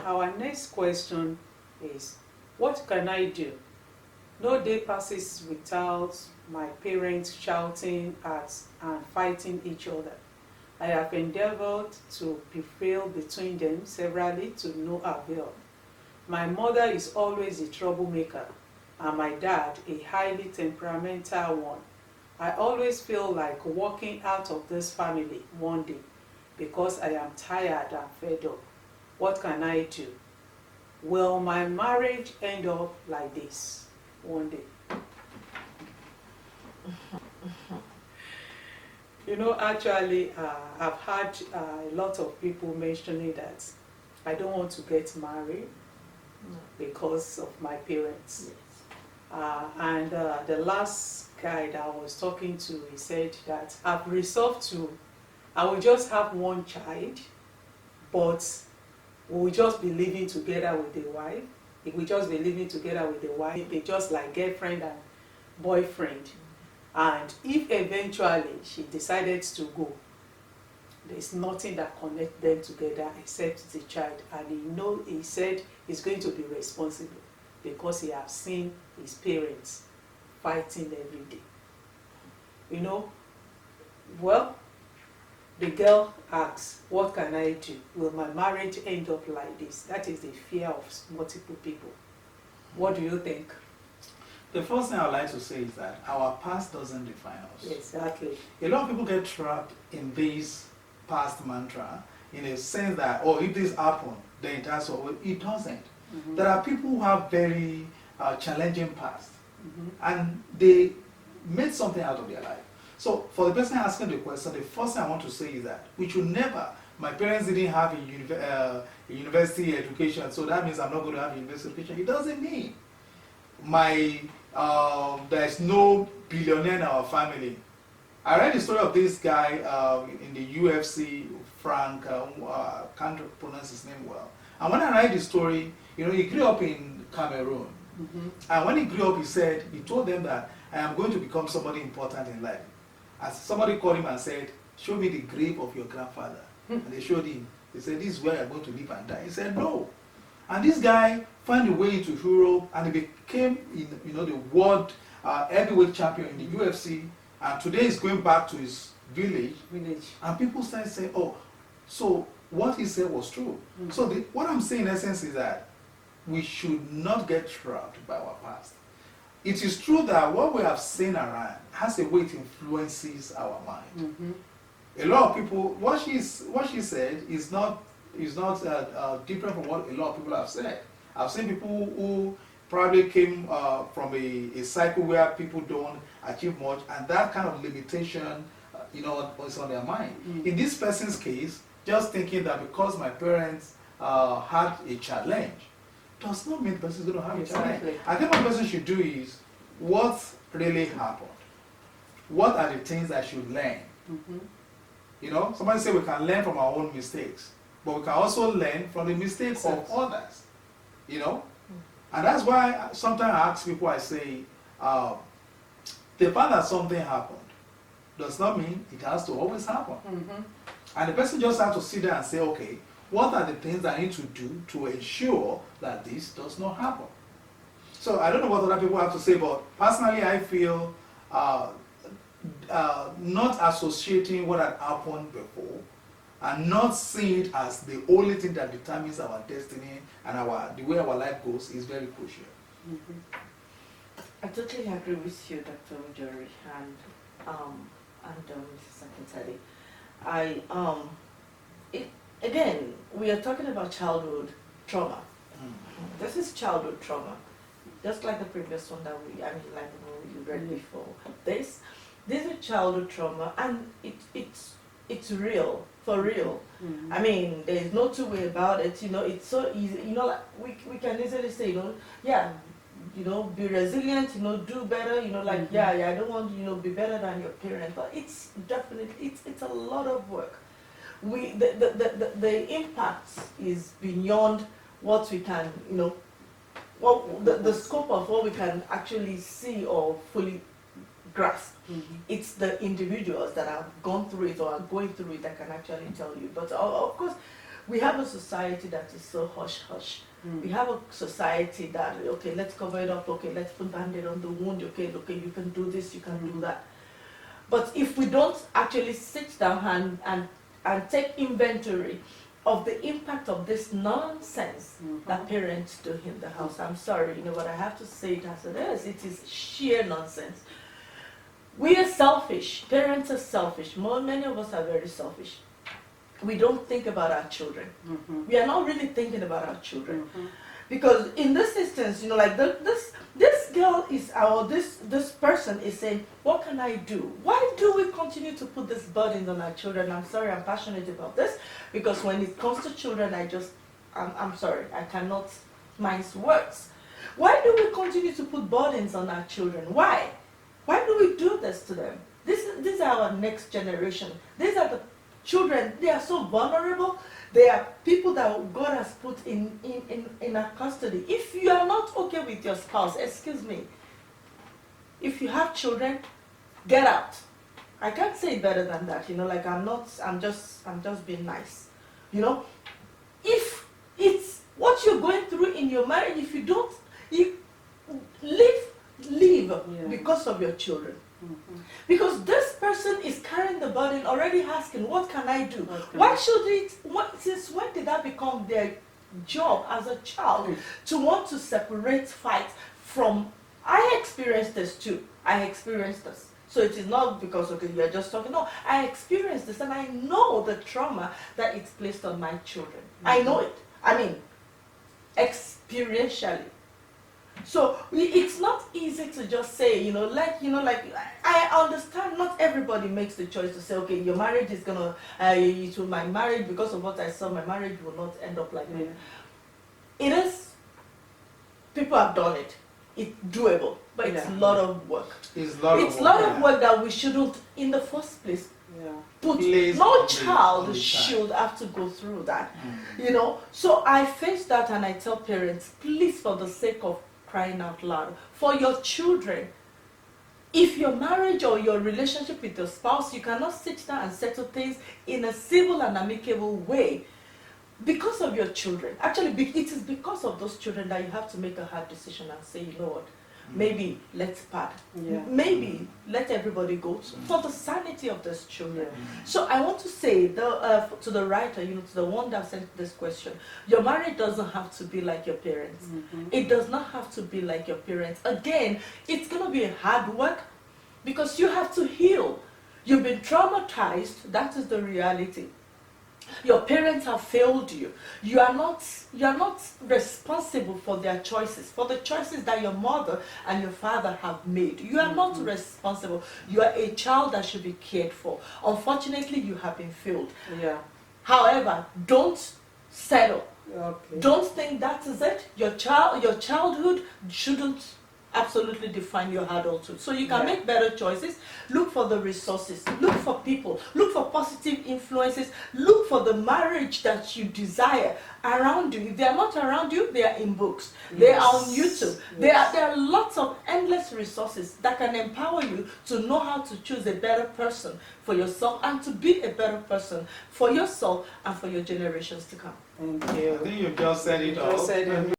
Our next question is, what can I do? No day passes without my parents shouting at and fighting each other. I have endeavored to prevail between them severally to no avail. My mother is always a troublemaker, and my dad a highly temperamental one. I always feel like walking out of this family one day because I am tired and fed up. What can I do? Will my marriage end up like this one day? You know, actually, I've had a lot of people mentioning that I don't want to get married because of my parents. Yes. And the last guy that I was talking to, he said that I've resolved to, I will just have one child, but we will just be living together with the wife. If we just be living together with the wife, they just like girlfriend and boyfriend. And if eventually she decided to go, there's nothing that connects them together except the child. And he said he's going to be responsible because he has seen his parents fighting every day. You know, well, the girl asks, what can I do? Will my marriage end up like this? That is the fear of multiple people. What do you think? The first thing I'd like to say is that our past doesn't define us. Exactly. A lot of people get trapped in this past mantra in a sense that, oh, if this happened, then that's all. It doesn't. Mm-hmm. There are people who have very challenging past, Mm-hmm. and they made something out of their life. So for the person asking the question, the first thing I want to say is that we should never, my parents didn't have a university education, so that means I'm not going to have a university education. It doesn't mean there's no billionaire in our family. I read the story of this guy in the UFC, Frank, can't pronounce his name well. And when I read the story, you know, he grew up in Cameroon. Mm-hmm. And when he grew up, he told them that I am going to become somebody important in life. As somebody called him and said, show me the grave of your grandfather. And they showed him. They said, this is where you're going to live and die. He said, no. And this guy found a way into Europe, and he became, you know, the world heavyweight champion in the UFC. And today he's going back to his village. And people started saying, oh, so what he said was true. Mm-hmm. So what I'm saying in essence is that we should not get trapped by our past. It is true that what we have seen around has a way it influences our mind. Mm-hmm. A lot of people, what she said is not different from what a lot of people have said. I've seen people who probably came from a cycle where people don't achieve much, and that kind of limitation, you know, was on their mind. Mm-hmm. In this person's case, just thinking that because my parents had a challenge, does not mean the person is going to have a challenge. I think what the person should do is, what really happened? What are the things I should learn? Mm-hmm. You know, somebody said we can learn from our own mistakes, but we can also learn from the mistakes of others. You know? And that's why sometimes I ask people, I say, the fact that something happened does not mean it has to always happen. Mm-hmm. And the person just has to sit there and say, okay, what are the things I need to do to ensure that this does not happen? So I don't know what other people have to say, but personally I feel not associating what had happened before and not seeing it as the only thing that determines our destiny and the way our life goes is very crucial. Mm-hmm. I totally agree with you, Dr. Ujori and Mrs. Akintade. Again, we are talking about childhood trauma. Mm. This is childhood trauma, just like the previous one that we read before. This is childhood trauma, and it's real, for real. Mm-hmm. I mean, there's no two way about it. You know, it's so easy. You know, like we can easily say, you know, yeah, you know, be resilient. You know, do better. You know, like Mm-hmm. yeah, I don't want you know be better than your parents, but it's definitely it's a lot of work. The impact is beyond what we can, you know, the scope of what we can actually see or fully grasp. Mm-hmm. It's the individuals that have gone through it or are going through it that can actually tell you. But of course, we have a society that is so hush-hush. We have a society that, okay, let's cover it up, okay, let's put Band-Aid on the wound, okay, you can do this, you can do that. But if we don't actually sit down and take inventory of the impact of this nonsense that parents do in the house, I'm sorry, but I have to say it as it is. It is sheer nonsense. We are selfish. Parents are selfish. Many of us are very selfish. We don't think about our children. We are not really thinking about our children. Because in this instance, like this girl is, or this person is saying, what can I do? Why do we continue to put this burden on our children? I'm sorry, I'm passionate about this, because when it comes to children, I'm sorry, I cannot mince words. Why do we continue to put burdens on our children? Why? Why do we do this to them? These are our next generation. These are the children. They are so vulnerable. They are people that God has put in our custody. If you are not okay with your spouse, excuse me, if you have children, get out. I can't say it better than that, like I'm just being nice. If it's what you're going through in your marriage, if you leave because of your children. Because this person is carrying the burden, already asking, what can I do? Why should since when did that become their job as a child to want to separate fight from? I experienced this too. I experienced this. So it is not because, okay, you're just talking. No, I experienced this and I know the trauma that it's placed on my children. I know it. I mean, experientially. So it's not easy to just say, like I understand not everybody makes the choice to say, okay, your marriage is gonna, my marriage, because of what I saw, my marriage will not end up like that. It is, people have done it. It's doable, but it's a lot of work. It's a lot of work that we shouldn't, in the first place, put. No child should have to go through that, So I face that and I tell parents, please, for the sake of crying out loud, for your children, if your marriage or your relationship with your spouse, you cannot sit down and settle things in a civil and amicable way because of your children. Actually, it is because of those children that you have to make a hard decision and say, you know what, maybe let's part. Maybe let everybody go for the sanity of those children. So I want to say to the writer, to the one that sent this question, your marriage doesn't have to be like your parents. It does not have to be like your parents. Again, it's going to be hard work because you have to heal. You've been traumatized. That is the reality. Your parents have failed you. You are not responsible for their choices, for the choices that your mother and your father have made. You are not responsible. You are a child that should be cared for. Unfortunately, you have been failed. However, don't settle. Don't think that is it. Your childhood shouldn't absolutely define your adulthood. So you can make better choices. Look for the resources. Look for people. Look for positive influences. Look for the marriage that you desire around you. If they are not around you, they are in books. They are on YouTube. There are lots of endless resources that can empower you to know how to choose a better person for yourself and to be a better person for yourself and for your generations to come. Thank you. I think you've just said it all.